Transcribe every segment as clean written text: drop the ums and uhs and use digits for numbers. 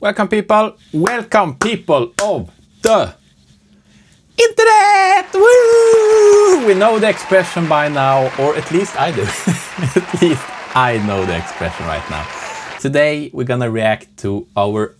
Welcome people of the internet! Woo! We know the expression by now, or at least I do. At least I know the expression right now. Today we're gonna react to our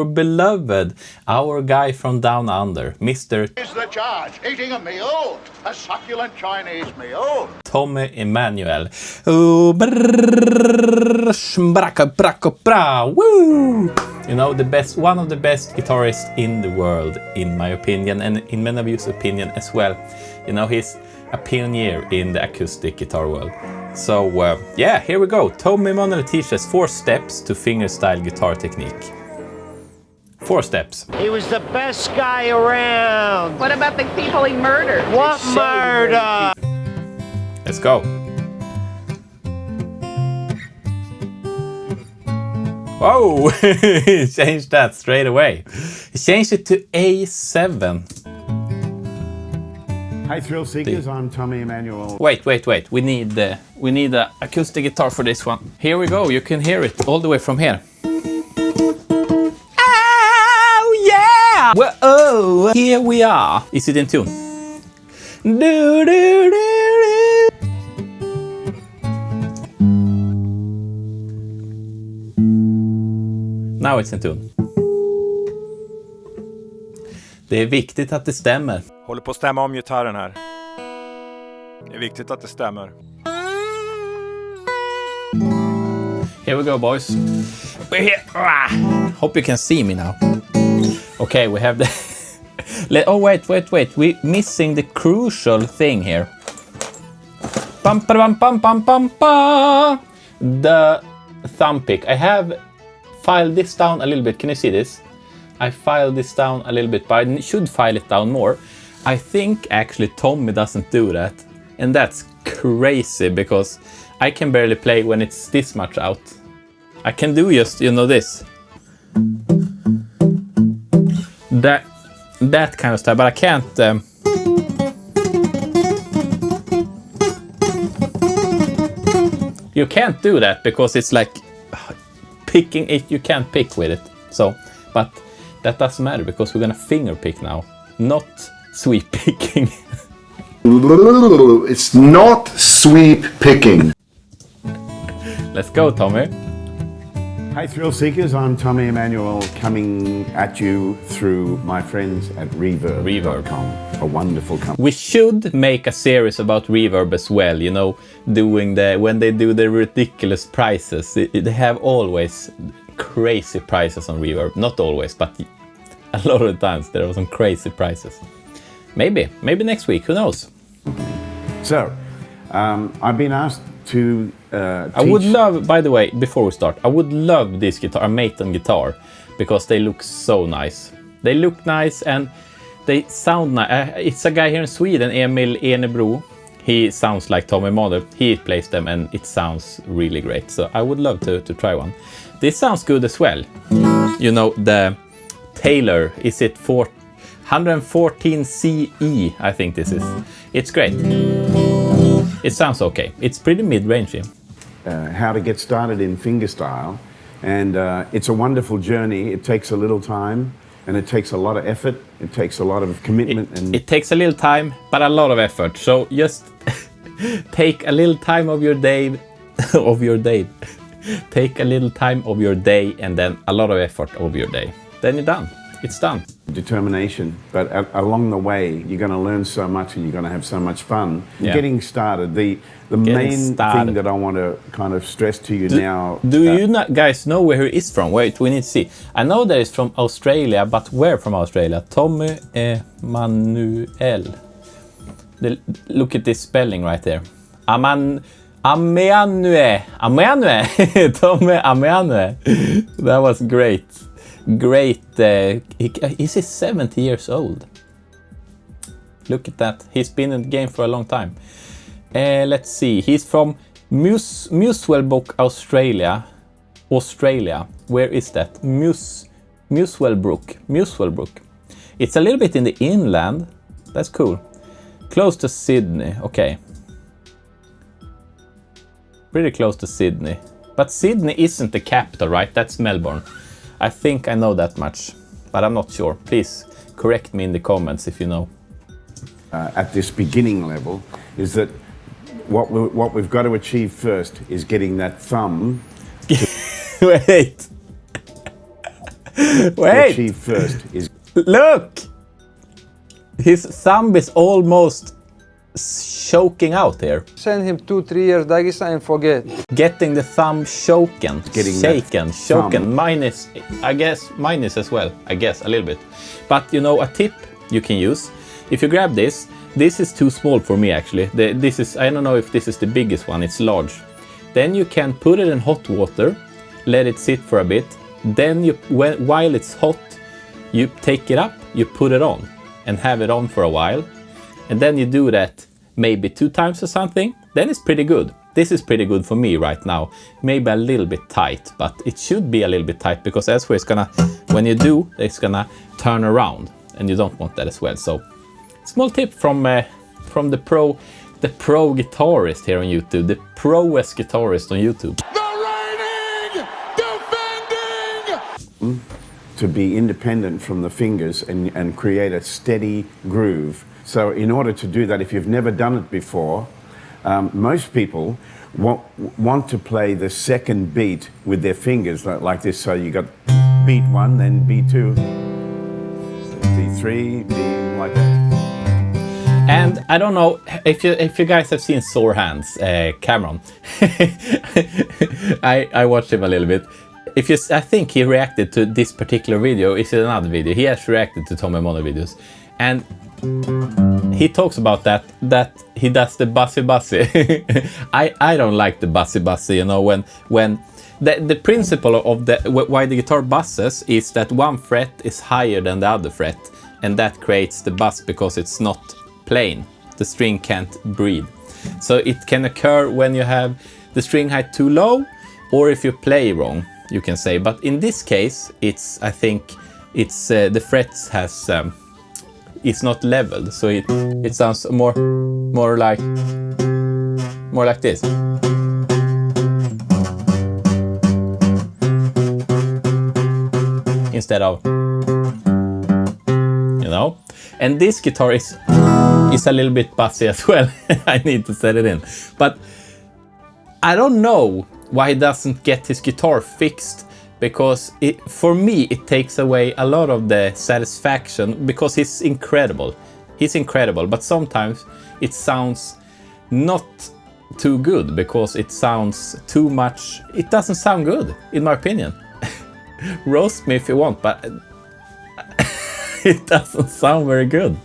beloved, our guy from down under, Mr. Is the charge eating a meal? A succulent Chinese meal? Tommy Emmanuel. Ooh, brrrr, braka, braka, bra, woo! You know, one of the best guitarists in the world, in my opinion, and in many of you's opinion as well. You know, he's a pioneer in the acoustic guitar world. So, yeah, here we go. Tommy Emmanuel teaches 4 steps to fingerstyle guitar technique. 4 steps. He was the best guy around. What about the people he murdered? What murder? Let's go. Whoa! He changed that straight away. He changed it to A7. Hey thrill seekers, I'm Tommy Emmanuel. Wait. We need the acoustic guitar for this one. Here we go. You can hear it all the way from here. Oh yeah! Whoa! Here we are. Is it in tune? Do do do do. Now it's in tune. Det är viktigt att det stämmer. Håller på att stämma om gitarren här. Det är viktigt att det stämmer. Here we go, boys. We're here. Hope you can see me now. Okay, we have the... Oh, wait. We're missing the crucial thing here. Bum, bum, bum, bum, bum, bum. The thumb pick. I have filed this down a little bit. Can you see this? I filed this down a little bit, but I should file it down more. I think actually Tommy doesn't do that. And that's crazy because I can barely play when it's this much out. I can do just, you know, this. That kind of stuff, but I can't... You can't do that because it's like picking it, you can't pick with it. So, but that doesn't matter because we're gonna finger pick now, not sweep picking. It's not sweep picking. Let's go, Tommy. Hey thrill seekers, I'm Tommy Emmanuel coming at you through my friends at Reverb.com, a wonderful company. We should make a series about Reverb as well, you know, when they do the ridiculous prices. They have always crazy prices on Reverb. Not always, but a lot of the times there are some crazy prices. Maybe next week, who knows? So, I've been asked to I would love, by the way, before we start, I would love this guitar, a Maton guitar, because they look so nice. They look nice and they sound nice. It's a guy here in Sweden, Emil Enebro. He sounds like Tommy Emmanuel. He plays them and it sounds really great. So I would love to try one. This sounds good as well. You know, the Taylor, is it 114 CE, I think this is. It's great. It sounds okay. It's pretty mid-rangey. How to get started in fingerstyle, and it's a wonderful journey. It takes a little time, and it takes a lot of effort. It takes a lot of commitment. It takes a little time, but a lot of effort. So just take a little time of your day, Take a little time of your day, and then a lot of effort of your day. Then you're done. It's done. Determination, but along the way you're going to learn so much and you're going to have so much fun. Yeah. Getting started. The main thing that I want to kind of stress to you now. Do you not guys know where he is from? Wait, we need to see. I know that he's from Australia, but where from Australia? Tommy Emmanuel. Look at this spelling right there. Emmanuel. Tommy Emmanuel. That was great. Is he 70 years old? Look at that. He's been in the game for a long time. Let's see. He's from Muswellbrook, Australia. Where is that? Muswellbrook. It's a little bit in the inland. That's cool. Close to Sydney. Okay. Pretty close to Sydney. But Sydney isn't the capital, right? That's Melbourne. I think I know that much, but I'm not sure. Please correct me in the comments if you know. At this beginning level is that what we've got to achieve first is getting that thumb Wait. Wait. achieve first is Look! His thumb is almost choking out here. Send him 2-3 years Dagestan and forget. Getting the thumb shaken. Getting Shaken. Mine is, I guess, mine is as well. I guess, a little bit. But you know, a tip you can use. If you grab this is too small for me actually. This is, I don't know if this is the biggest one, it's large. Then you can put it in hot water, let it sit for a bit. Then while it's hot, you take it up, you put it on and have it on for a while. And then you do that maybe 2 times or something. Then it's pretty good. This is pretty good for me right now. Maybe a little bit tight, but it should be a little bit tight because elsewhere it's gonna, when you do, it's gonna turn around and you don't want that as well. So small tip from the pro guitarist here on YouTube, the proest guitarist on YouTube. The reigning, defending. to be independent from the fingers and create a steady groove. So in order to do that, if you've never done it before, most people want to play the second beat with their fingers like this. So you got beat 1, then beat 2, beat 3, beat like that. And I don't know if you guys have seen Sore Hands, Cameron. I watched him a little bit. I think he reacted to this particular video. Is it another video? He has reacted to Tommy Mono videos, and he talks about that he does the bussy. I don't like the bussy. You know, when the principle of why the guitar busses is that one fret is higher than the other fret, and that creates the buzz because it's not plain. The string can't breathe. So it can occur when you have the string height too low, or if you play wrong, you can say. But in this case, I think it's the frets has it's not leveled, so it sounds more like this. Instead of, you know. And this guitar is a little bit bussy as well. I need to set it in. But I don't know why he doesn't get his guitar fixed, because for me it takes away a lot of the satisfaction, because he's incredible. He's incredible, but sometimes it sounds not too good because it sounds too much. It doesn't sound good, in my opinion. Roast me if you want, but it doesn't sound very good.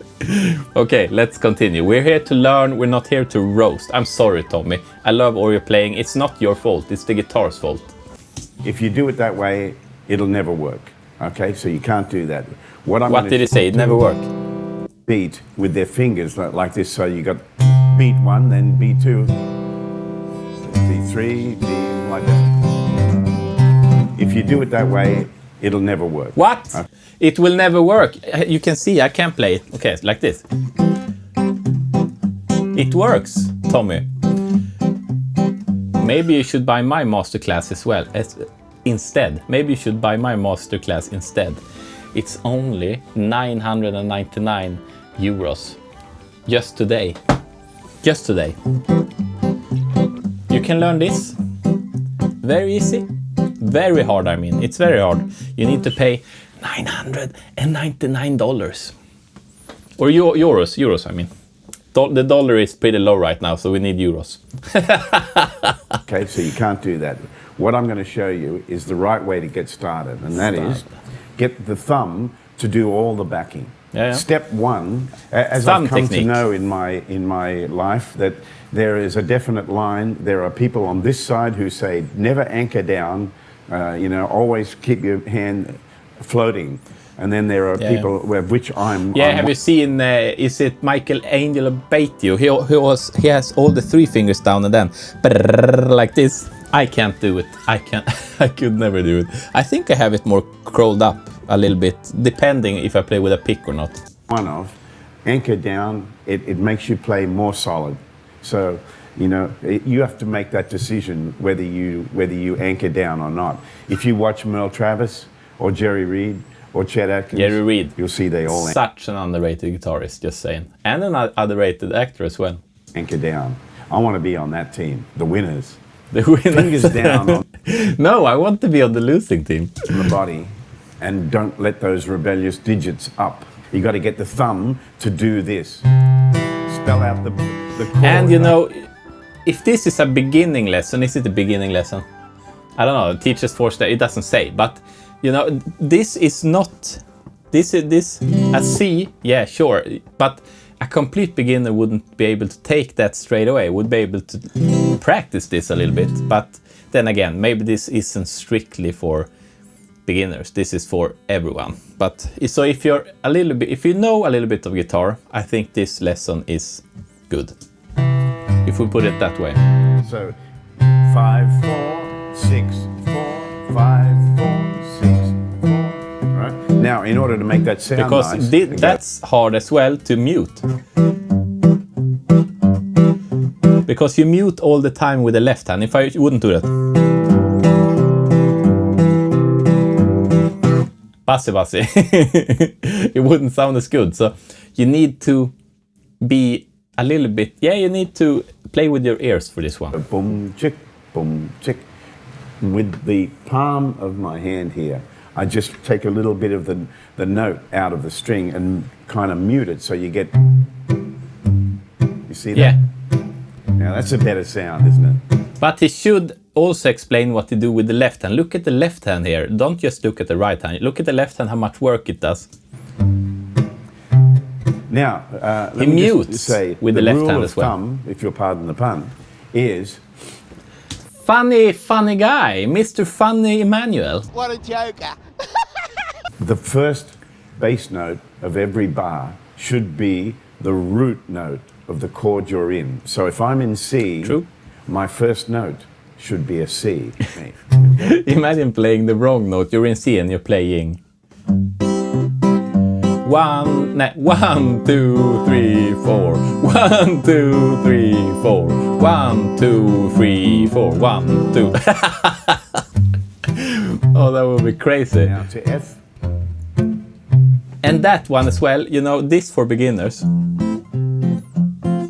Okay, let's continue. We're here to learn, we're not here to roast. I'm sorry, Tommy. I love Oreo playing. It's not your fault, it's the guitar's fault. If you do it that way, it'll never work. Okay, so you can't do that. What did he say? It never worked. Beat with their fingers like this. So you got beat 1, then beat 2, beat 3, beat like that. If you do it that way, it'll never work. What? It will never work. You can see I can't play it. Okay, like this. It works, Tommy. Maybe you should buy my masterclass as well. Instead. Maybe you should buy my masterclass instead. It's only 999 euros. Just today. Just today. You can learn this. Very easy. Very hard, I mean. It's very hard. You need to pay $999. Or euros, I mean. The dollar is pretty low right now, so we need euros. Okay, so you can't do that. What I'm going to show you is the right way to get started, and that is get the thumb to do all the backing. Yeah. Step 1, as Thumb I've come technique. to know in my life, that there is a definite line. There are people on this side who say never anchor down, always keep your hand floating. And then there are people which I'm... Yeah, have you seen, is it Michael Angelo Batio? He has all the 3 fingers down and then like this. I can't do it. I could never do it. I think I have it more curled up a little bit, depending if I play with a pick or not. One of anchor down, it makes you play more solid. So, you have to make that decision whether you anchor down or not. If you watch Merle Travis, or Jerry Reed or Chet Atkins. Jerry Reed. You'll see they all Such an underrated guitarist, just saying. And an underrated actor as well. anchor down. I want to be on that team, the winners. The winners. Fingers down on No, I want to be on the losing team. the body, and don't let those rebellious digits up. You got to get the thumb to do this. Spell out the chord. And you know, if this is a beginning lesson, is it a beginning lesson? I don't know. Teachers force that, it doesn't say, but you know, this is not. This a C, yeah, sure, but a complete beginner wouldn't be able to take that straight away. Would be able to practice this a little bit, but then again, maybe this isn't strictly for beginners. This is for everyone. But so if you're a little bit, if you know a little bit of guitar, I think this lesson is good. If we put it that way. So 5, 4, 6, 4, 5, 4, 6, 4. Right? Now, in order to make that sound Because nice, that's hard as well to mute. Because you mute all the time with the left hand. If I wouldn't do that. Bassy. It wouldn't sound as good. So you need to be a little bit, yeah, you need to play with your ears for this one. boom, chick, boom, chick. With the palm of my hand here, I just take a little bit of the note out of the string and kind of mute it so you get, you see that? Yeah. Now that's a better sound, isn't it? But he should also explain what to do with the left hand. Look at the left hand here. Don't just look at the right hand. Look at the left hand, how much work it does. Now, He let me just mutes say, with the left rule hand of as well. thumb, if you'll pardon the pun, is Funny guy, Mr. Funny Emmanuel. What a joker. the first bass note of every bar should be the root note of the chord you're in. So if I'm in C, True. my first note should be a C. Imagine playing the wrong note. You're in C and you're playing 1, 2, 3, 4. 1, 2, 3, 4. 1, 2, 3, 4. 1, 2. Oh, that would be crazy. Now to F. And that one as well, you know, this for beginners.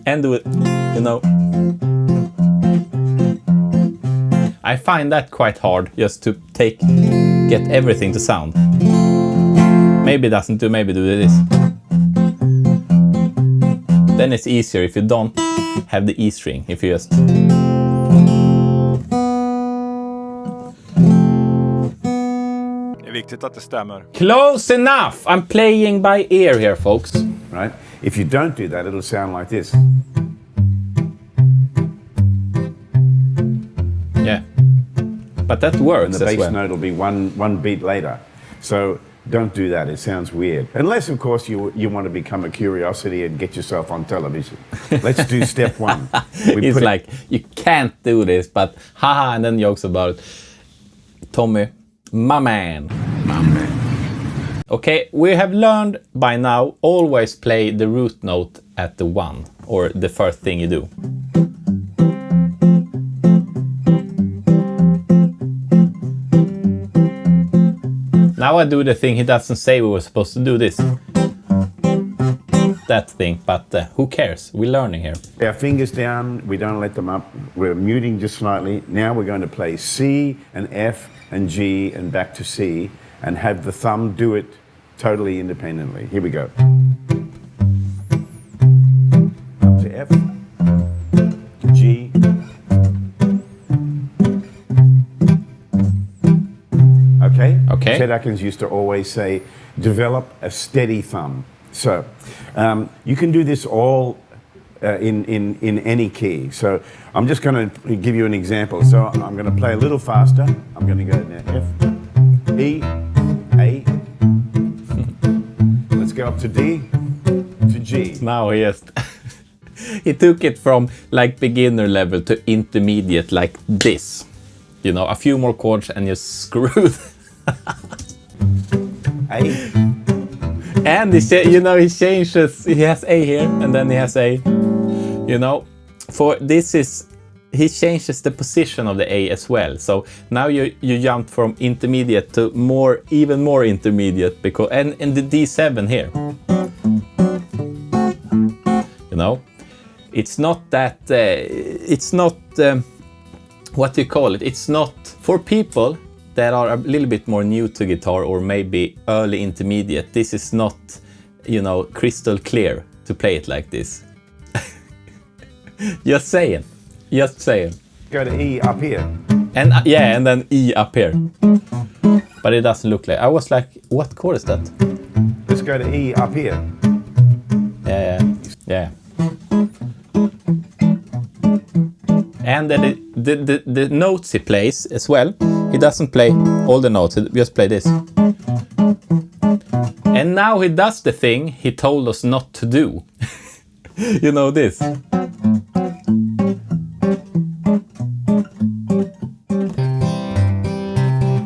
And do it, you know. I find that quite hard, just to get everything to sound. Maybe it doesn't do, maybe do this. Then it's easier if you don't have the E string, if you just... Det är viktigt att det stämmer. Close enough! I'm playing by ear here, folks. Right? If you don't do that, it'll sound like this. Yeah. But that And works the as bass well. note will be one beat later. So don't do that. It sounds weird. Unless, of course, you want to become a curiosity and get yourself on television. Let's do step one. It's like, you can't do this, but haha, and then jokes about it. Tommy, my man. Okay, we have learned by now, always play the root note at the 1, or the first thing you do. Now I do the thing he doesn't say we were supposed to do this. That thing, but who cares? We're learning here. Our fingers down, we don't let them up. We're muting just slightly. Now we're going to play C and F and G and back to C and have the thumb do it totally independently. Here we go. Up to F, G, okay? Chet Atkins used to always say, develop a steady thumb. So you can do this all in any key. So I'm just going to give you an example. So I'm going to play a little faster. I'm going to go now F, E, A. Let's go up to D, to G. Now he just... he took it from like beginner level to intermediate like this. You know, a few more chords and you're screwed. A. And you know, he changes, he has A here and then he has A. You know, for this is he changes the position of the A as well. So now you jumped from intermediate to even more intermediate, because and the D7 here. You know, it's not that what do you call it? It's not for people that are a little bit more new to guitar or maybe early intermediate. This is not, you know, crystal clear to play it like this. Just saying. Go to E up here. And yeah, and then E up here. But it doesn't look like. I was like, what chord is that? Let's go to E up here. Yeah. And then the notes he plays as well, he doesn't play all the notes, he just play this. And now he does the thing he told us not to do. You know this.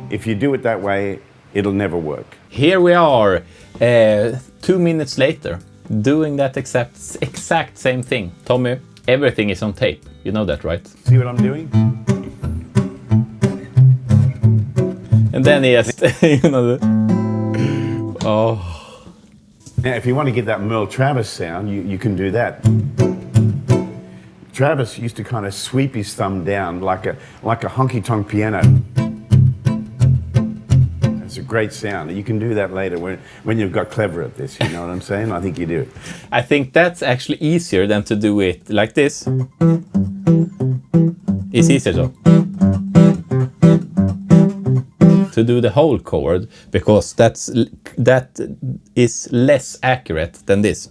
If you do it that way, it'll never work. Here we are, 2 minutes later, doing that exact same thing. Tommy, everything is on tape. You know that, right? See what I'm doing? And then he has, you know, oh. Now, if you want to get that Merle Travis sound, you can do that. Travis used to kind of sweep his thumb down like a honky-tonk piano. It's a great sound. You can do that later when you've got clever at this, you know what I'm saying? I think you do. I think that's actually easier than to do it like this. It's easier though. To do the whole chord, because that is less accurate than this.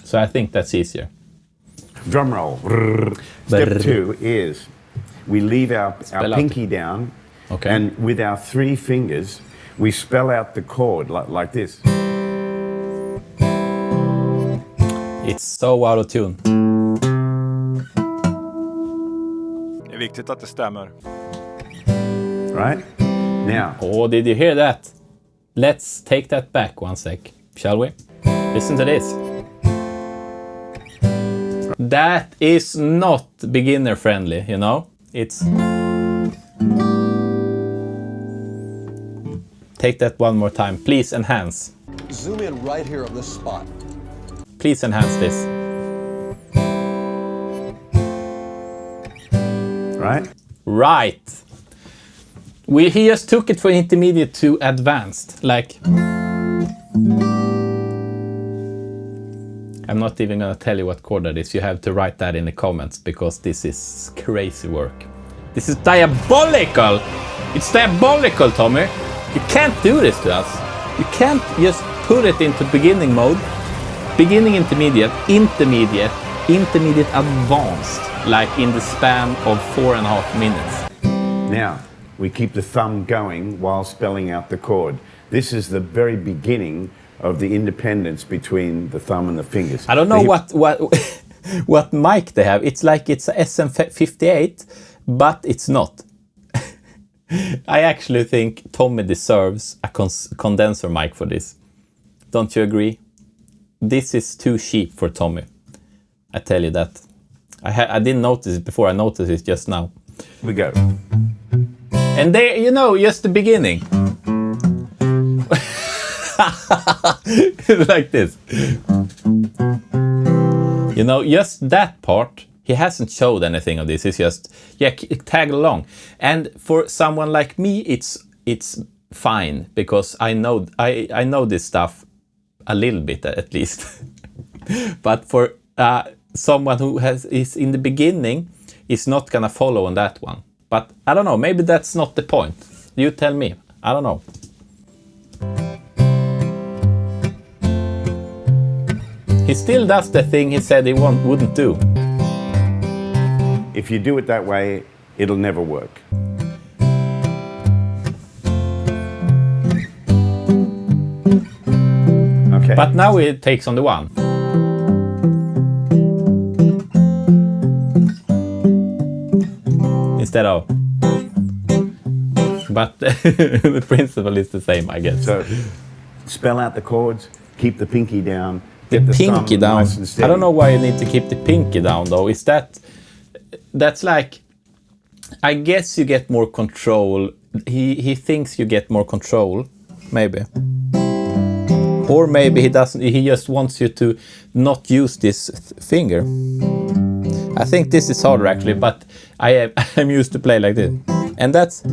So I think that's easier. Drum roll. Step 2 is we leave our pinky down, okay, and with our 3 fingers, we spell out the chord like this. It's so out of tune. Det är viktigt att det stämmer. Right? Now. Oh, did you hear that? Let's take that back one sec, shall we? Listen to this. That is not beginner friendly, you know? It's... Take that one more time. Please enhance. Zoom in right here on this spot. Please enhance this. Right? Right. He just took it from intermediate to advanced. Like... I'm not even gonna tell you what chord that is. You have to write that in the comments, because this is crazy work. This is diabolical! It's diabolical, Tommy! You can't do this to us. You can't just put it into beginning mode, beginning intermediate, intermediate, intermediate advanced, like in the span of 4.5 minutes. Now, we keep the thumb going while spelling out the chord. This is the very beginning of the independence between the thumb and the fingers. I don't know what mic they have. It's like it's a SM58, but it's not. I actually think Tommy deserves a condenser mic for this. Don't you agree? This is too cheap for Tommy. I tell you that. I didn't notice it before. I noticed it just now. We go. And there, you know, just the beginning. Like this. You know, just that part, he hasn't showed anything of this. It's just, yeah, tag along. And for someone like me, it's fine, because I know this stuff a little bit at least. But for someone who is in the beginning, is not gonna follow on that one. But I don't know, maybe that's not the point. You tell me. I don't know. He still does the thing he said he wouldn't do. If you do it that way, it'll never work. Okay. But now it takes on the one. Instead of. But the principle is the same, I guess. So spell out the chords, keep the pinky down, The Get the pinky thumb down. nice and steady. I don't know why you need to keep the pinky down though. Is that's like, I guess you get more control. He thinks you get more control, maybe. Or maybe he doesn't, he just wants you to not use this finger. I think this is harder actually, but I'm used to play like this. And that's,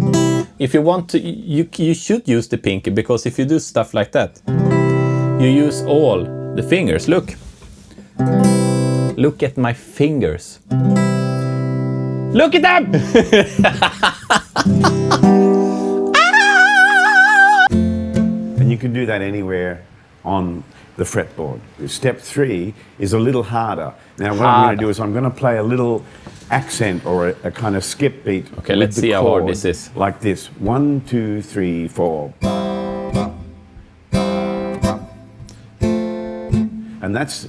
if you want to, you should use the pinky, because if you do stuff like that, you use all the fingers. Look at my fingers. Look at them! And you can do that anywhere on the fretboard. Step 3 is a little harder. Now what I'm going to do is I'm going to play a little accent or a kind of skip beat. Okay, with let's the see how hard chord, this is. Like this. 1, 2, 3, 4. And that's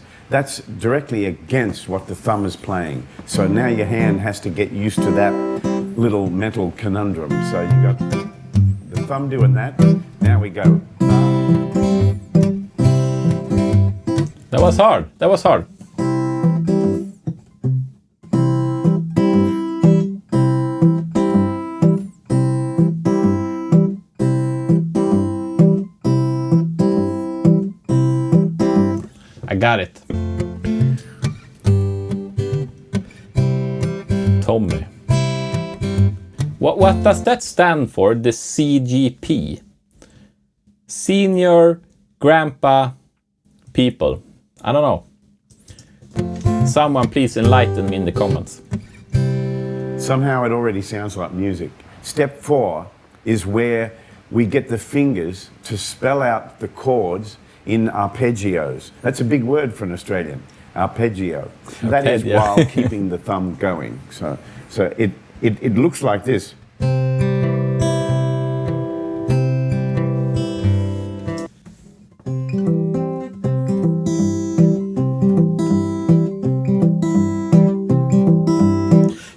directly against what the thumb is playing. So now your hand has to get used to that little mental conundrum. So you got the thumb doing that. Now we go. That was hard. That was hard. I got it. Tommy. What does that stand for? The CGP? Senior Grandpa People. I don't know. Someone please enlighten me in the comments. Somehow it already sounds like music. Step 4 is where we get the fingers to spell out the chords in arpeggios. That's a big word for an Australian. Arpeggio. That is Arpeggio. while keeping the thumb going. So it looks like this.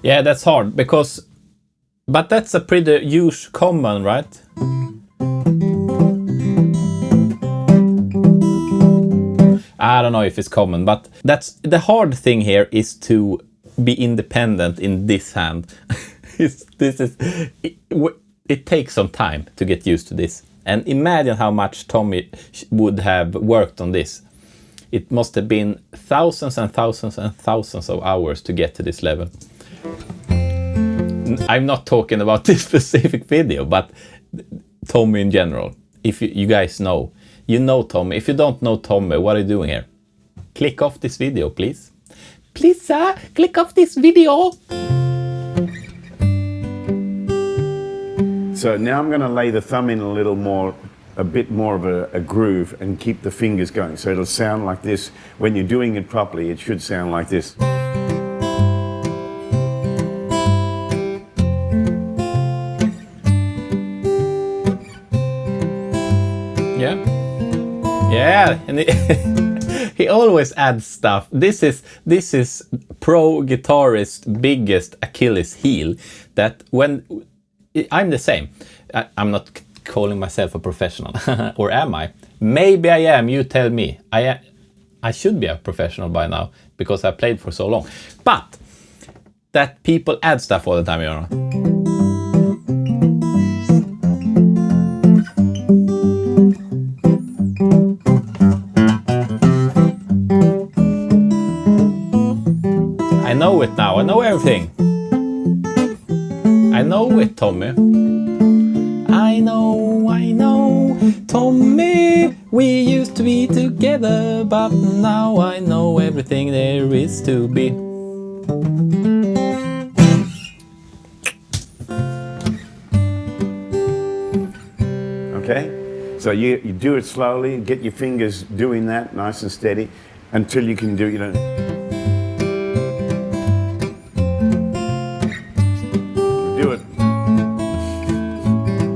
Yeah, that's hard because, but that's a pretty huge common, right? I don't know if it's common, but that's the hard thing here is to be independent in this hand. It takes some time to get used to this. And imagine how much Tommy would have worked on this. It must have been thousands and thousands and thousands of hours to get to this level. I'm not talking about this specific video, but Tommy in general. If you guys know, you know Tommy. If you don't know Tommy, what are you doing here? Click off this video, please. Please, sir, click off this video. So now I'm going to lay the thumb in a bit more of a groove and keep the fingers going. So it'll sound like this. When you're doing it properly, it should sound like this. Yeah. Yeah, and he always adds stuff. This is pro guitarist biggest Achilles heel, that when I'm the same. I'm not calling myself a professional, or am I? Maybe I am. You tell me. I should be a professional by now because I played for so long. But that people add stuff all the time, you know. I know it now. I know everything. I know it, Tommy. I know, Tommy. We used to be together, but now I know everything there is to be. Okay? So you do it slowly, get your fingers doing that nice and steady until you can do, you know. Do it.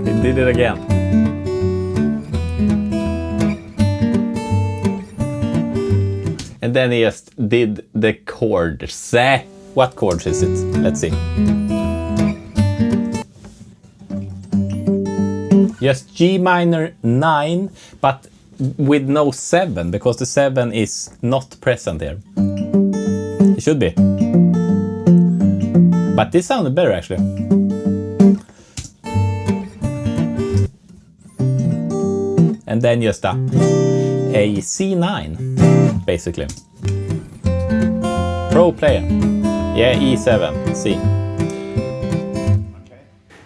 He did it again. And then he just did the chords. What chords is it? Let's see. Just G minor 9, but with no 7, because the 7 is not present here. It should be. But this sounded better actually. And then just a C9, basically. Pro player. Yeah, E7, C.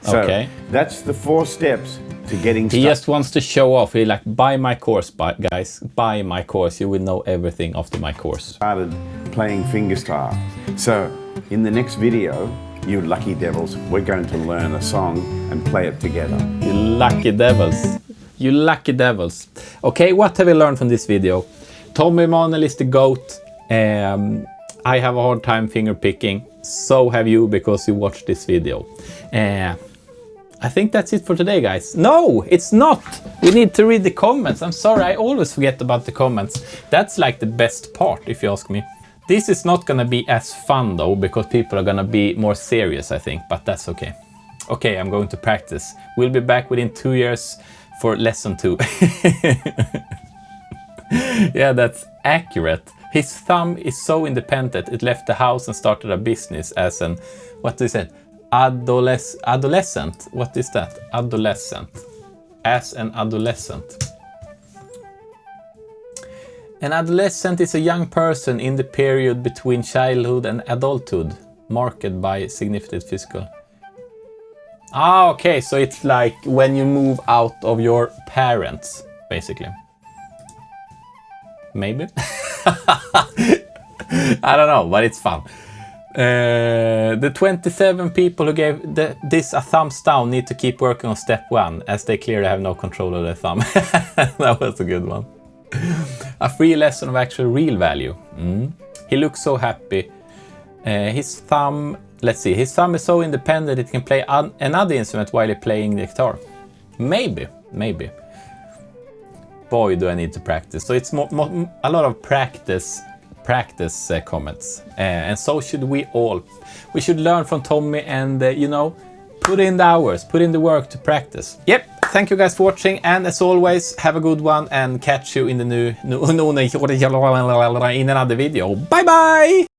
So Okay. that's the 4 steps to getting He just wants to show off. He like, buy my course, guys. Buy my course. You will know everything after my course. started playing fingerstyle. So in the next video, you lucky devils, we're going to learn a song and play it together. You lucky devils. You lucky devils. Okay, what have we learned from this video? Tommy Emmanuel is the GOAT. I have a hard time finger picking. So have you, because you watched this video. I think that's it for today, guys. No, it's not. We need to read the comments. I'm sorry, I always forget about the comments. That's like the best part, if you ask me. This is not gonna be as fun though, because people are gonna be more serious, I think, but that's okay. Okay, I'm going to practice. We'll be back within 2 years for lesson 2. Yeah, that's accurate. His thumb is so independent, it left the house and started a business as an, what is it? Adolescent? What is that? Adolescent. As an adolescent. An adolescent is a young person in the period between childhood and adulthood, marked by significant physical. Ah, okay, so it's like when you move out of your parents, basically. Maybe? I don't know, but it's fun. The 27 people who gave this a thumbs down need to keep working on step 1, as they clearly have no control of their thumb. That was a good one. A free lesson of actual real value. He looks so happy. His thumb, let's see, his thumb is so independent it can play another instrument while he's playing the guitar. Maybe. Boy, do I need to practice. So it's a lot of practice comments. And so should we all. We should learn from Tommy and, you know, put in the hours, put in the work to practice. Yep, thank you guys for watching. And as always, have a good one and catch you in the in another video. Bye bye!